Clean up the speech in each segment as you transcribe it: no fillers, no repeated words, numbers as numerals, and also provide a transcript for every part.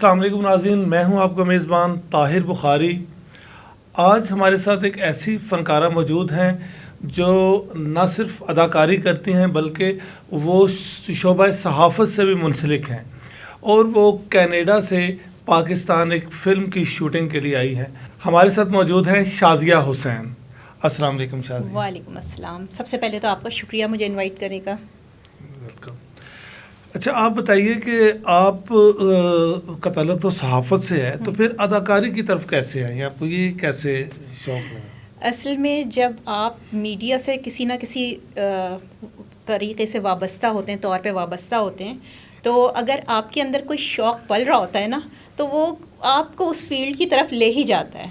السلام علیکم ناظرین، میں ہوں آپ کا میزبان طاہر بخاری۔ آج ہمارے ساتھ ایک ایسی فنکارہ موجود ہیں جو نہ صرف اداکاری کرتی ہیں بلکہ وہ شعبہ صحافت سے بھی منسلک ہیں، اور وہ کینیڈا سے پاکستان ایک فلم کی شوٹنگ کے لیے آئی ہیں۔ ہمارے ساتھ موجود ہیں شازیہ حسین۔ السلام علیکم شازیہ۔ وعلیکم السلام۔ سب سے پہلے تو آپ کا شکریہ مجھے انوائٹ کرنے کا۔ ویلکم۔ اچھا، آپ بتائیے کہ آپ کا تعلق تو صحافت سے ہے، تو پھر اداکاری کی طرف کیسے آئیں؟ آپ کو یہ کیسے شوق لگا؟ اصل میں جب آپ میڈیا سے کسی نہ کسی طریقے سے وابستہ ہوتے ہیں، طور پہ وابستہ ہوتے ہیں، تو اگر آپ کے اندر کوئی شوق پل رہا ہوتا ہے نا، تو وہ آپ کو اس فیلڈ کی طرف لے ہی جاتا ہے۔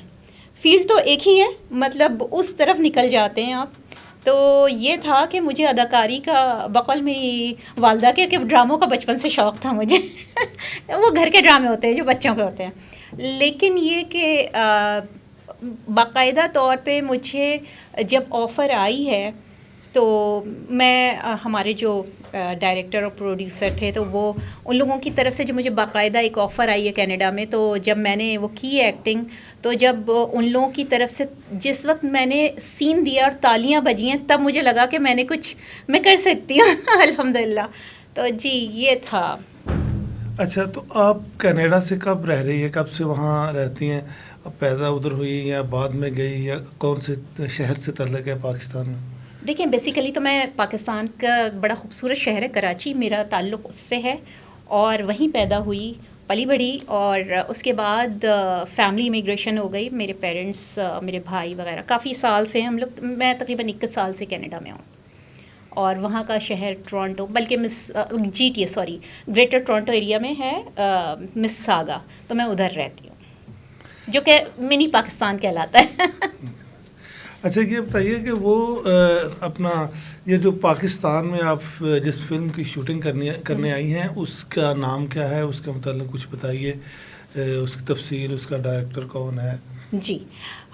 فیلڈ تو ایک ہی ہے، مطلب اس طرف نکل جاتے ہیں آپ۔ تو یہ تھا کہ مجھے اداکاری کا بقول میری والدہ کے کہ ڈراموں کا بچپن سے شوق تھا مجھے وہ گھر کے ڈرامے ہوتے ہیں جو بچوں کے ہوتے ہیں، لیکن یہ کہ باقاعدہ طور پہ مجھے جب آفر آئی ہے تو میں ہمارے جو ڈائریکٹر اور پروڈیوسر تھے تو وہ ان لوگوں کی طرف سے جب مجھے باقاعدہ ایک آفر آئی ہے کینیڈا میں، تو جب میں نے وہ کی ایکٹنگ، تو جب ان لوگوں کی طرف سے جس وقت میں نے سین دیا اور تالیاں بجی ہیں، تب مجھے لگا کہ میں کر سکتی ہوں الحمدللہ۔ تو جی یہ تھا۔ اچھا، تو آپ کینیڈا سے کب رہ رہی ہیں؟ کب سے وہاں رہتی ہیں؟ پیدا ادھر ہوئی یا بعد میں گئی، یا کون سے شہر سے تعلق ہے پاکستان میں؟ دیکھیں، بیسیکلی تو میں پاکستان کا بڑا خوبصورت شہر ہے کراچی، میرا تعلق اس سے ہے، اور وہیں پیدا ہوئی پلی بڑھی، اور اس کے بعد فیملی امیگریشن ہو گئی۔ میرے پیرنٹس، میرے بھائی وغیرہ کافی سال سے ہم لوگ، میں تقریباً 21 سال سے کینیڈا میں ہوں، اور وہاں کا شہر ٹورانٹو، بلکہ گریٹر ٹورانٹو ایریا میں ہے مس ساگا، تو میں ادھر رہتی ہوں، جو کہ منی پاکستان کہلاتا ہے۔ اچھا، یہ بتائیے کہ وہ اپنا یہ جو پاکستان میں آپ جس فلم کی شوٹنگ کرنے آئی ہیں، اس کا نام کیا ہے؟ اس کے متعلق کچھ بتائیے، اس کی تفصیل، اس کا ڈائریکٹر کون ہے؟ جی،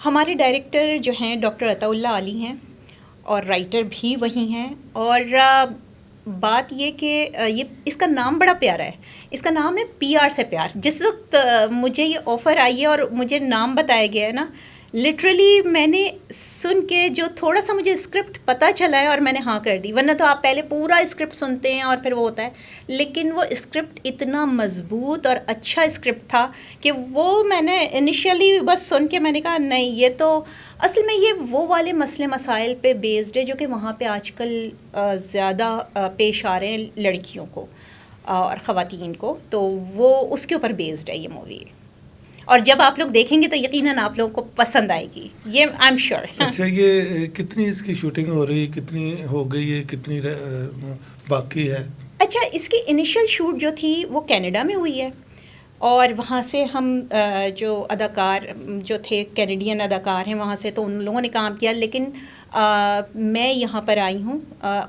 ہمارے ڈائریکٹر جو ہیں ڈاکٹر عطا اللہ علی ہیں، اور رائٹر بھی وہی ہیں، اور بات یہ کہ اس کا نام بڑا پیارا ہے، اس کا نام ہے پی آر سے پیار۔ جس وقت مجھے یہ آفر آئی ہے اور مجھے نام بتایا گیا ہے نا، لٹرلی میں نے سن کے جو تھوڑا سا مجھے اسکرپٹ پتہ چلا ہے اور میں نے ہاں کر دی، ورنہ تو آپ پہلے پورا اسکرپٹ سنتے ہیں اور پھر وہ ہوتا ہے، لیکن وہ اسکرپٹ اتنا مضبوط اور اچھا اسکرپٹ تھا کہ وہ میں نے انیشیلی بس سن کے میں نے کہا نہیں، یہ تو اصل میں یہ وہ والے مسئلے مسائل پہ بیسڈ ہے جو کہ وہاں پہ آج کل زیادہ پیش آ رہے ہیں لڑکیوں کو اور خواتین کو، تو وہ اس کے اوپر بیسڈ ہے یہ مووی، اور جب آپ لوگ دیکھیں گے تو یقیناً آپ لوگوں کو پسند آئے گی، یہ آئی ایم شیور۔ اچھا، یہ کتنی اس کی شوٹنگ ہو رہی ہے؟ کتنی ہو گئی ہے؟ کتنی باقی ہے؟ اچھا، اس کی انیشل شوٹ جو تھی وہ کینیڈا میں ہوئی ہے، اور وہاں سے ہم جو اداکار جو تھے کینیڈین اداکار ہیں وہاں سے، تو ان لوگوں نے کام کیا، لیکن میں یہاں پر آئی ہوں،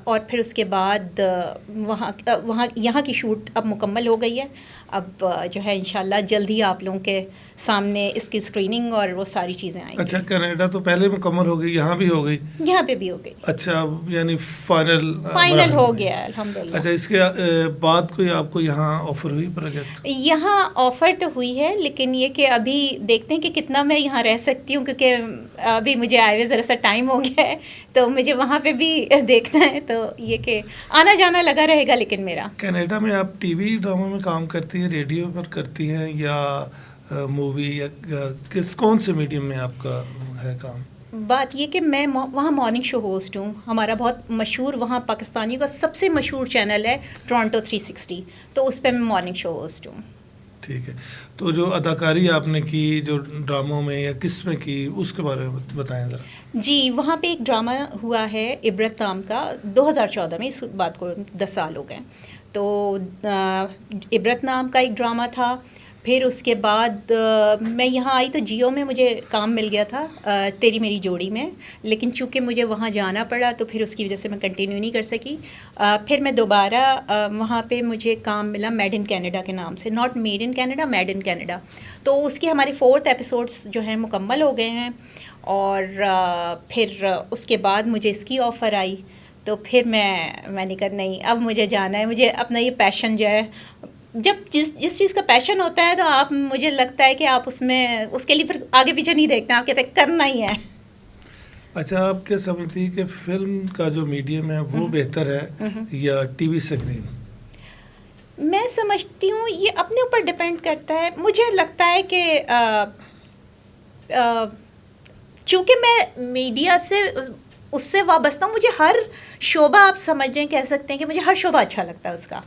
اور پھر اس کے بعد یہاں کی شوٹ اب مکمل ہو گئی ہے۔ اب جو ہے انشاءاللہ جلد ہی آپ لوگوں کے سامنے اس کی اسکریننگ اور وہ ساری چیزیں آئیں گی۔ اچھا، کینیڈا تو پہلے مکمل ہو گئی، یہاں بھی ہو گئی؟ یہاں پہ بھی ہو گئی۔ اچھا، اب یعنی فائنل ہو گیا ہے الحمدللہ۔ اچھا، اس کے بعد کوئی آپ کو یہاں آفر ہوئی پروجیکٹ؟ یہاں آفر تو ہوئی ہے، لیکن یہ کہ ابھی دیکھتے ہیں کہ کتنا میں یہاں رہ سکتی ہوں، کیونکہ ابھی مجھے آئے ہوئے ذرا سا ٹائم ہو گیا ہے، تو مجھے وہاں پہ بھی دیکھنا ہے، تو یہ کہ آنا جانا لگا رہے گا۔ لیکن میرا کینیڈا میں آپ ٹی وی ڈراموں میں کام کرتی ہیں، ریڈیو پر کرتی ہیں، یا مووی، یا کون سے میڈیم میں آپ کا ہے کام؟ بات یہ کہ میں وہاں مارننگ شو ہوسٹ ہوں، ہمارا بہت مشہور وہاں پاکستانیوں کا سب سے مشہور چینل ہے ٹورانٹو 360، تو اس پہ میں مارننگ شو ہوسٹ ہوں۔ ٹھیک ہے، تو جو اداکاری آپ نے کی جو ڈراموں میں یا کس میں کی، اس کے بارے میں بتائیں ذرا۔ جی، وہاں پہ ایک ڈرامہ ہوا ہے عبرت نام کا، 2014 میں، اس بات کو 10 سال ہو گئے، تو عبرت نام کا ایک ڈرامہ تھا۔ پھر اس کے بعد میں یہاں آئی تو جیو میں مجھے کام مل گیا تھا تیری میری جوڑی میں، لیکن چونکہ مجھے وہاں جانا پڑا تو پھر اس کی وجہ سے میں کنٹینیو نہیں کر سکی۔ پھر میں دوبارہ وہاں پہ مجھے کام ملا میڈ ان کینیڈا کے نام سے، not made in Canada, made in Canada, تو اس کی ہماری 4 ایپیسوڈس جو ہیں مکمل ہو گئے ہیں، اور پھر اس کے بعد مجھے اس کی آفر آئی، تو پھر میں نے کہا نہیں، اب مجھے جانا ہے، مجھے اپنا یہ پیشن جو ہے جب جس چیز کا پیشن ہوتا ہے تو آپ مجھے لگتا ہے کہ آپ اس میں اس کے لیے پھر آگے پیچھے نہیں دیکھتے، آپ کہتے ہیں کرنا ہی ہے. اچھا، آپ کیا سمجھتی ہیں کہ فلم کا جو میڈیم ہے وہ بہتر ہے یا ٹی وی اسکرین؟ میں سمجھتی ہوں یہ اپنے اوپر ڈپینڈ کرتا ہے. مجھے لگتا ہے کہ چونکہ میں میڈیا سے اس سے وابستہ ہوں، مجھے ہر شعبہ آپ سمجھیں کہہ سکتے ہیں کہ مجھے ہر شعبہ اچھا لگتا ہے اس کا.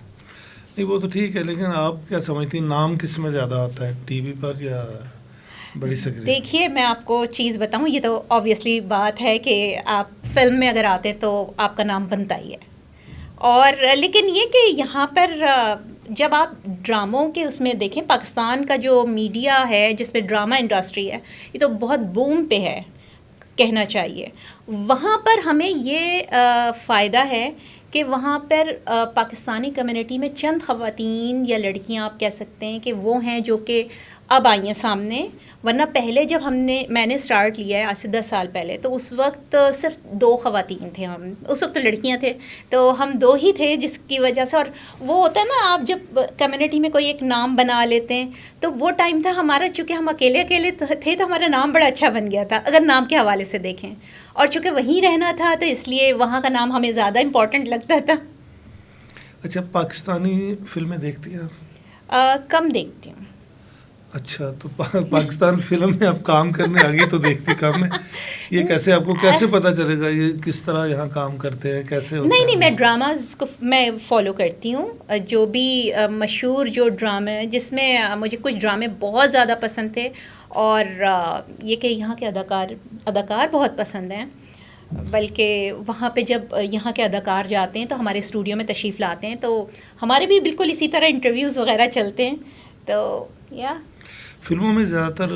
نہیں وہ تو ٹھیک ہے، لیکن آپ کیا سمجھتی ہیں نام کس میں زیادہ آتا ہے، ٹی وی پر یا بڑی اسکرین؟ دیکھیے میں آپ کو چیز بتاؤں، یہ تو آبویسلی بات ہے کہ آپ فلم میں اگر آتے ہیں تو آپ کا نام بنتا ہی ہے. اور لیکن یہ کہ یہاں پر جب آپ ڈراموں کے اس میں دیکھیں، پاکستان کا جو میڈیا ہے جس میں ڈرامہ انڈسٹری ہے یہ تو بہت بوم پہ ہے کہنا چاہیے. وہاں پر ہمیں یہ فائدہ ہے کہ وہاں پر پاکستانی کمیونٹی میں چند خواتین یا لڑکیاں آپ کہہ سکتے ہیں کہ وہ ہیں جو کہ اب آئی ہیں سامنے. ورنہ پہلے جب میں نے سٹارٹ لیا ہے آج سے 10 سال پہلے، تو اس وقت صرف 2 خواتین تھے. ہم اس وقت لڑکیاں تھے تو ہم 2 ہی تھے، جس کی وجہ سے. اور وہ ہوتا ہے نا، آپ جب کمیونٹی میں کوئی ایک نام بنا لیتے ہیں تو وہ ٹائم تھا ہمارا، چونکہ ہم اکیلے تھے تو ہمارا نام بڑا اچھا بن گیا تھا اگر نام کے حوالے سے دیکھیں. اور چونکہ وہیں رہنا تھا تو اس لیے وہاں کا نام ہمیں زیادہ امپورٹنٹ لگتا تھا. اچھا، پاکستانی فلمیں دیکھتی ہیں آپ؟ کم دیکھتی ہوں. اچھا، تو پاکستان فلم میں آپ کام کرنے آگے تو دیکھتی کم ہے. یہ کیسے آپ کو کیسے پتہ چلے گا یہ کس طرح یہاں کام کرتے ہیں، کیسے ہوتا ہے؟ نہیں، میں ڈراماز کو میں فالو کرتی ہوں. جو بھی مشہور جو ڈرامے، جس میں مجھے کچھ ڈرامے بہت زیادہ پسند تھے، اور یہ کہ یہاں کے اداکار بہت پسند ہیں. بلکہ وہاں پہ جب یہاں کے اداکار جاتے ہیں تو ہمارے اسٹوڈیو میں تشریف لاتے ہیں، تو ہمارے بھی بالکل اسی طرح انٹرویوز وغیرہ چلتے ہیں. تو فلموں میں زیادہ تر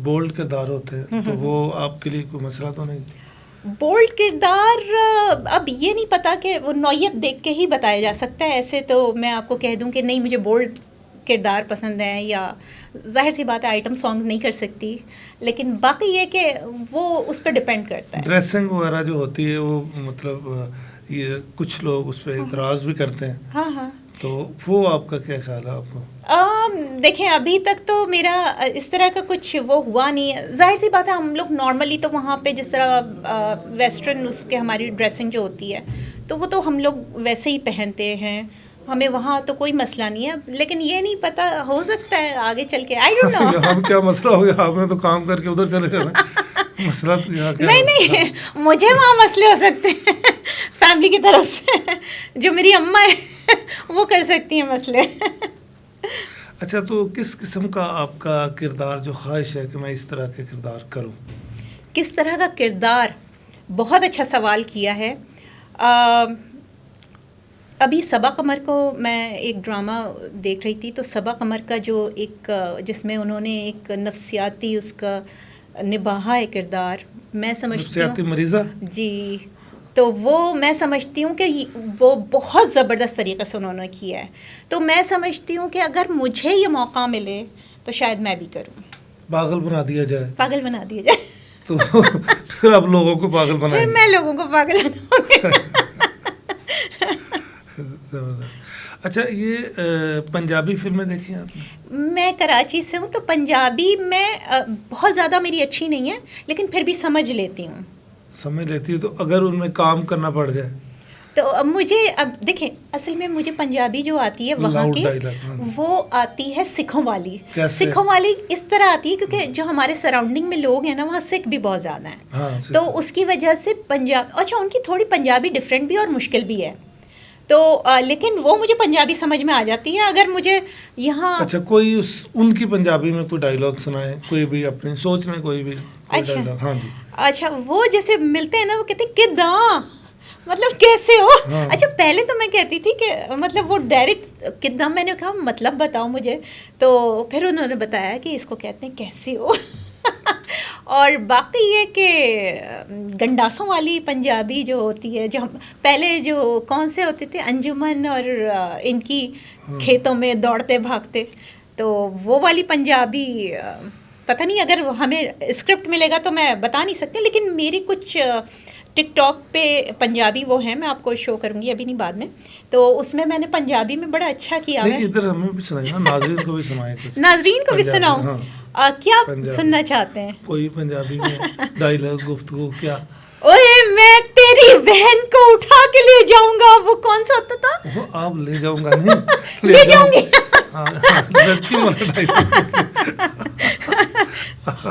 بولڈ کردار ہوتے ہیں، تو وہ آپ کے لیے کوئی مسئلہ تو نہیں؟ بولڈ کردار اب یہ نہیں پتا کہ وہ نوعیت دیکھ کے ہی بتایا جا سکتا ہے. ایسے تو میں آپ کو کہہ دوں کہ نہیں مجھے بولڈ کردار پسند ہیں، یا ظاہر سی بات ہے آئٹم سانگ نہیں کر سکتی، لیکن باقی یہ کہ وہ اس پہ ڈپینڈ کرتا ہے. ڈریسنگ وغیرہ جو ہوتی ہے وہ مطلب یہ کچھ لوگ اس پہ اعتراض بھی کرتے ہیں. ہاں تو وہ آپ کا کیا خیال ہے آپ کو؟ دیکھیں ابھی تک تو میرا اس طرح کا کچھ وہ ہوا نہیں ہے. ظاہر سی بات ہے ہم لوگ نارملی تو وہاں پہ جس طرح ویسٹرن اس کے ہماری ڈریسنگ جو ہوتی ہے تو وہ تو ہم لوگ ویسے ہی پہنتے ہیں، ہمیں وہاں تو کوئی مسئلہ نہیں ہے. لیکن یہ نہیں پتا، ہو سکتا ہے آگے چل کے آئی ڈونٹ نو. ہم کیا مسئلہ ہو گیا، آپ نے تو کام کر کے ادھر چلے جانا. مسئلہ تو یہاں کیا؟ نہیں مجھے وہاں مسئلے ہو سکتے ہیں فیملی کی طرف سے، جو میری اماں ہے وہ کر سکتی ہیں مسئلے. اچھا، تو کس قسم کا آپ کا کردار جو خواہش ہے کہ میں اس طرح کے کردار کروں؟ کس طرح کا کردار؟ بہت اچھا سوال کیا ہے. ابھی صبا قمر کو میں ایک ڈرامہ دیکھ رہی تھی، تو صبا قمر کا جو ایک جس میں انہوں نے ایک نفسیاتی اس کا نباہا ہے کردار، میں سمجھتی ہوں نفسیاتی مریضہ، جی، تو وہ میں سمجھتی ہوں کہ وہ بہت زبردست طریقے سے انہوں نے کیا ہے. تو میں سمجھتی ہوں کہ اگر مجھے یہ موقع ملے تو شاید میں بھی کروں. پاگل بنا دیا جائے، پاگل بنا دیا جائے تو پھر آپ لوگوں کو پاگل بنائیں پھر میں لوگوں کو پاگل بناؤں گی. اچھا، یہ پنجابی فلمیں دیکھی ہیں آپ نے؟ میں کراچی سے ہوں تو پنجابی میں بہت زیادہ میری اچھی نہیں ہے، لیکن پھر بھی سمجھ لیتی ہوں. سمجھ لیتی ہے، تو اگر ان میں کام کرنا پڑ جائے تو مجھے اب دیکھیں اصل میں مجھے پنجابی جو آتی ہے وہاں کی وہ آتی ہے سکھوں والی. سکھوں والی اس طرح آتی ہے کیونکہ جو ہمارے سراؤنڈنگ میں لوگ ہیں نا وہاں سکھ بھی بہت زیادہ ہیں، تو اس کی وجہ سے پنجاب، اچھا ان کی تھوڑی پنجابی ڈفرینٹ بھی اور مشکل بھی ہے، تو لیکن وہ مجھے پنجابی سمجھ میں آ جاتی ہے. اگر مجھے یہاں اچھا کوئی ان کی پنجابی میں کوئی ڈائلاگ سنائے، کوئی بھی اپنی سوچ میں کوئی بھی ڈائلاگ. ہاں جی. اچھا وہ جیسے ملتے ہیں نا وہ کہتے ہیں کداں، مطلب کیسے ہو. اچھا پہلے تو میں کہتی تھی کہ مطلب وہ ڈائریکٹ کداں، میں نے کہا مطلب بتاؤ مجھے، تو پھر انہوں نے بتایا کہ اس کو کہتے ہیں کیسے ہو. اور باقی یہ کہ گنڈاسوں والی پنجابی جو ہوتی ہے، جو پہلے جو کون سے ہوتے تھے انجمن اور ان کی کھیتوں میں دوڑتے بھاگتے، تو وہ والی پنجابی پتہ نہیں، اگر ہمیں اسکرپٹ ملے گا تو میں بتا نہیں سکتی، لیکن میری کچھ ٹک ٹاک پہ پنجابی وہ ہیں، میں آپ کو شو کروں گی ابھی نہیں بعد میں، تو اس میں نے پنجابی میں بڑا اچھا کیا ہے. ادھر ہمیں بھی سنائیں نا، ناظرین کو بھی سنائیں کچھ. ناظرین کو بھی سناؤں؟ ہاں کیا سننا چاہتے ہیں؟ کوئی پنجابی میں ڈائلاگ گفتگو کیا؟ اوے میں تیری بہن کو اٹھا کے لے جاؤں گا، وہ کون سا ہوتا تھا؟ وہ آپ لے جاؤں گا نہیں، لے جاؤں گی.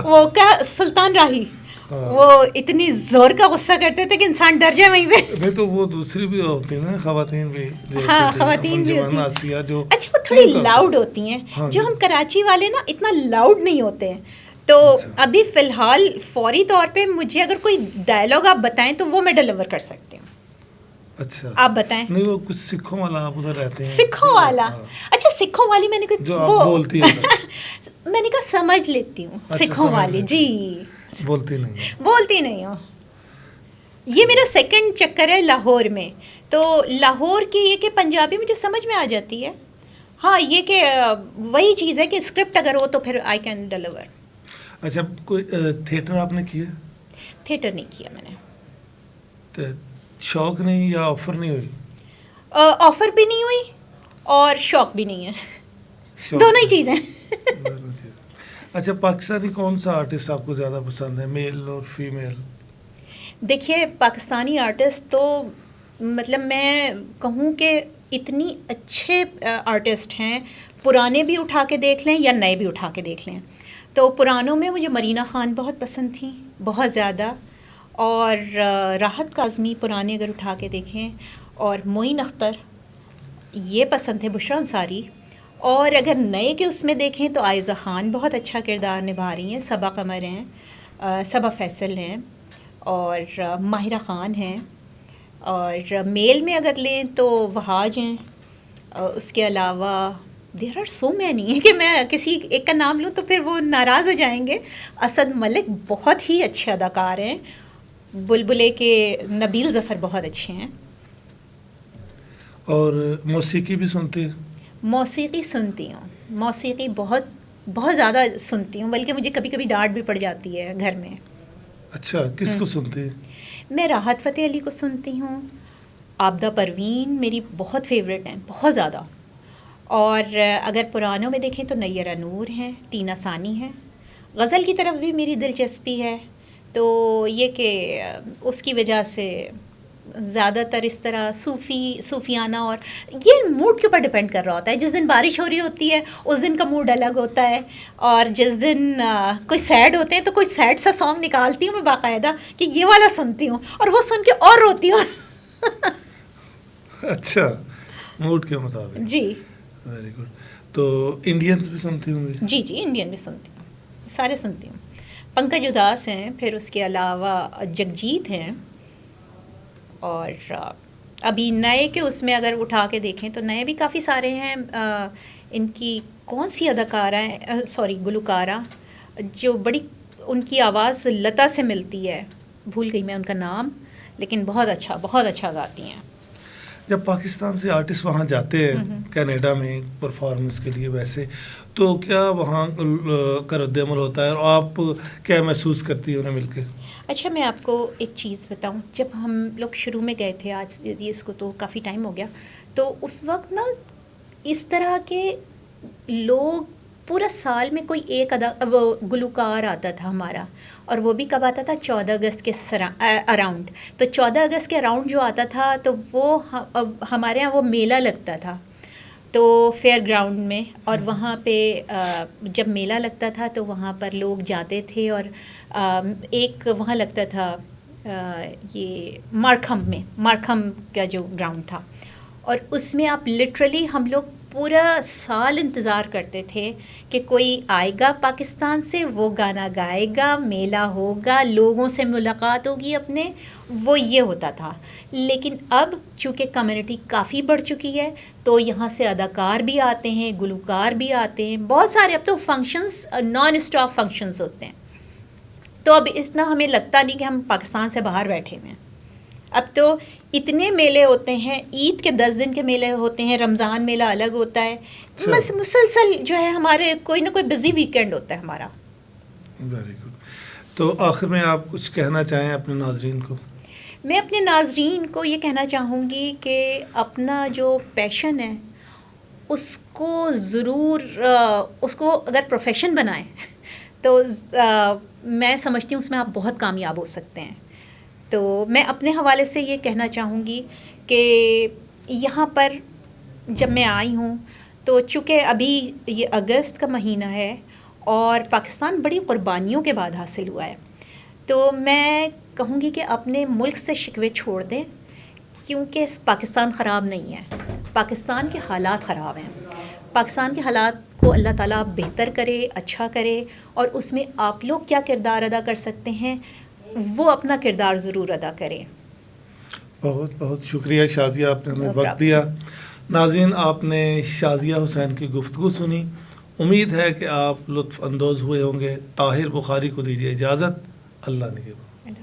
وہ کیا سلطان راہی، وہ اتنی زور کا غصہ کرتے تھے کہ انسان ڈر جائے وہیں پہ. نہیں تو وہ دوسری بھی ہوتی ہیں نا، خواتین بھی. ہاں خواتین بھی ہوتی ہیں جو اچھا وہ تھوڑی لاؤڈ ہوتی ہیں. جو ہم کراچی والے نا اتنا لاؤڈ نہیں ہوتے ہیں. تو ابھی فی الحال فوری طور پہ مجھے اگر کوئی ڈائلاگ آپ بتائیں تو وہ میں ڈیلیور کر سکتی ہوں. اچھا آپ بتائیں. نہیں وہ کچھ سکھوں والا آپ ادھر رہتے ہیں. سکھوں والا؟ اچھا سکھوں والی میں نے کوئی جو آپ بولتی ہے میں نے کہا سمجھ لیتی ہوں. سکھوں والی جی بولتی نہیں، بولتی نہیں ہوں. یہ میرا سیکنڈ چکر ہے لاہور میں. تو لاہور کی یہ کہ پنجابی مجھے سمجھ میں آ جاتی ہے. ہاں یہ کہ وہی چیز ہے کہ اسکرپٹ اگر ہو تو پھر آئی کین ڈیلیور. اچھا کوئی تھیٹر آپ نے کیا؟ تھیٹر نہیں کیا میں نے. تو شوق نہیں یا آفر نہیں ہوئی؟ آفر بھی نہیں ہوئی اور شوق بھی نہیں ہے، دونوں ہی چیزیں. اچھا پاکستانی کون سا آرٹسٹ آپ کو زیادہ پسند ہے، میل اور فیمیل؟ دیکھیے پاکستانی آرٹسٹ تو مطلب میں کہوں کہ اتنی اچھے آرٹسٹ ہیں، پرانے بھی اٹھا کے دیکھ لیں یا نئے بھی اٹھا کے دیکھ لیں. تو پرانوں میں مجھے مرینا خان بہت پسند تھیں، بہت زیادہ. اور راحت کاظمی پرانے اگر اٹھا کے دیکھیں، اور معین اختر یہ پسند تھے، بشرا انصاری. اور اگر نئے کے اس میں دیکھیں تو عائزہ خان بہت اچھا کردار نبھا رہی ہیں، صبا قمر ہیں، صبا فیصل ہیں، اور ماہرہ خان ہیں. اور میل میں اگر لیں تو وہاج ہیں. اس کے علاوہ دیر آر سو مینی ہیں کہ میں کسی ایک کا نام لوں تو پھر وہ ناراض ہو جائیں گے. اسد ملک بہت ہی اچھے اداکار ہیں. بلبلے کے نبیل ظفر بہت اچھے ہیں. اور موسیقی بھی سنتے ہیں؟ موسیقی سنتی ہوں، موسیقی بہت بہت زیادہ سنتی ہوں، بلکہ مجھے کبھی کبھی ڈانٹ بھی پڑ جاتی ہے گھر میں. اچھا کس کو سنتے ہیں؟ میں راحت فتح علی کو سنتی ہوں. عابدہ پروین میری بہت فیوریٹ ہیں، بہت زیادہ. اور اگر پرانوں میں دیکھیں تو نیرہ نور ہیں، ٹینا ثانی ہیں. غزل کی طرف بھی میری دلچسپی ہے، تو یہ کہ اس کی وجہ سے زیادہ تر اس طرح صوفیانہ، اور یہ موڈ کے اوپر ڈپینڈ کر رہا ہوتا ہے. جس دن بارش ہو رہی ہوتی ہے اس دن کا موڈ الگ ہوتا ہے، اور جس دن کوئی سیڈ ہوتے ہیں تو کوئی سیڈ سا سانگ نکالتی ہوں میں باقاعدہ کہ یہ والا سنتی ہوں، اور وہ سن کے اور روتی ہوں. اچھا موڈ کے مطابق. جی ویری گڈ. تو انڈینس بھی سنتی ہوں گی؟ جی جی انڈین بھی سنتی ہوں، سارے سنتی ہوں. پنکج اداس ہیں، پھر اس کے علاوہ جگجیت ہیں. اور ابھی نئے کے اس میں اگر اٹھا کے دیکھیں تو نئے بھی کافی سارے ہیں. ان کی کون سی اداکارہ ہیں، سوری گلوکارہ، جو بڑی ان کی آواز لتا سے ملتی ہے، بھول گئی میں ان کا نام، لیکن بہت اچھا گاتی ہیں. جب پاکستان سے آرٹسٹ وہاں جاتے ہیں کینیڈا میں پرفارمنس کے لیے، ویسے تو کیا وہاں کا رد عمل ہوتا ہے، اور آپ کیا محسوس کرتی ہیں انہیں مل کے؟ اچھا میں آپ کو ایک چیز بتاؤں، جب ہم لوگ شروع میں گئے تھے، آج اس کو تو کافی ٹائم ہو گیا، تو اس وقت نا اس طرح کے لوگ پورا سال میں کوئی ایک گلوکار آتا تھا ہمارا، اور وہ بھی کب آتا تھا؟ 14 اگست کے اراؤنڈ. تو 14 اگست کے اراؤنڈ جو آتا تھا تو وہ ہمارے یہاں وہ میلہ لگتا تھا تو فیئر گراؤنڈ میں، اور وہاں پہ جب میلہ لگتا تھا تو وہاں پر لوگ جاتے تھے. اور ایک وہاں لگتا تھا یہ مارکھم کا جو گراؤنڈ تھا، اور اس میں آپ لٹرلی ہم لوگ پورا سال انتظار کرتے تھے کہ کوئی آئے گا پاکستان سے، وہ گانا گائے گا، میلہ ہوگا، لوگوں سے ملاقات ہوگی اپنے، وہ یہ ہوتا تھا. لیکن اب چونکہ کمیونٹی کافی بڑھ چکی ہے تو یہاں سے اداکار بھی آتے ہیں، گلوکار بھی آتے ہیں، بہت سارے. اب تو فنکشنز نان اسٹاپ فنکشنز ہوتے ہیں، تو اب اتنا ہمیں لگتا نہیں کہ ہم پاکستان سے باہر بیٹھے ہوئے ہیں. اب تو اتنے میلے ہوتے ہیں، عید کے 10 دن کے میلے ہوتے ہیں، رمضان میلہ الگ ہوتا ہے، مسلسل جو ہے ہمارے کوئی نہ کوئی بزی ویکینڈ ہوتا ہے ہمارا. Very good. تو آخر میں آپ کچھ کہنا چاہیں اپنے ناظرین کو؟ میں اپنے ناظرین کو یہ کہنا چاہوں گی کہ اپنا جو پیشن ہے اس کو ضرور اس کو اگر پروفیشن بنائیں تو میں سمجھتی ہوں اس میں آپ بہت کامیاب ہو سکتے ہیں. تو میں اپنے حوالے سے یہ کہنا چاہوں گی کہ یہاں پر جب میں آئی ہوں تو چونکہ ابھی یہ اگست کا مہینہ ہے اور پاکستان بڑی قربانیوں کے بعد حاصل ہوا ہے، تو میں کہوں گی کہ اپنے ملک سے شکوے چھوڑ دیں، کیونکہ پاکستان خراب نہیں ہے، پاکستان کے حالات خراب ہیں. پاکستان کے حالات کو اللہ تعالیٰ بہتر کرے، اچھا کرے، اور اس میں آپ لوگ کیا کردار ادا کر سکتے ہیں وہ اپنا کردار ضرور ادا کریں. بہت بہت شکریہ شازیہ، آپ نے ہمیں وقت دیا. ناظرین، آپ نے شازیہ حسین کی گفتگو سنی. امید ہے کہ آپ لطف اندوز ہوئے ہوں گے. طاہر بخاری کو دیجیے اجازت. اللہ نگہبان.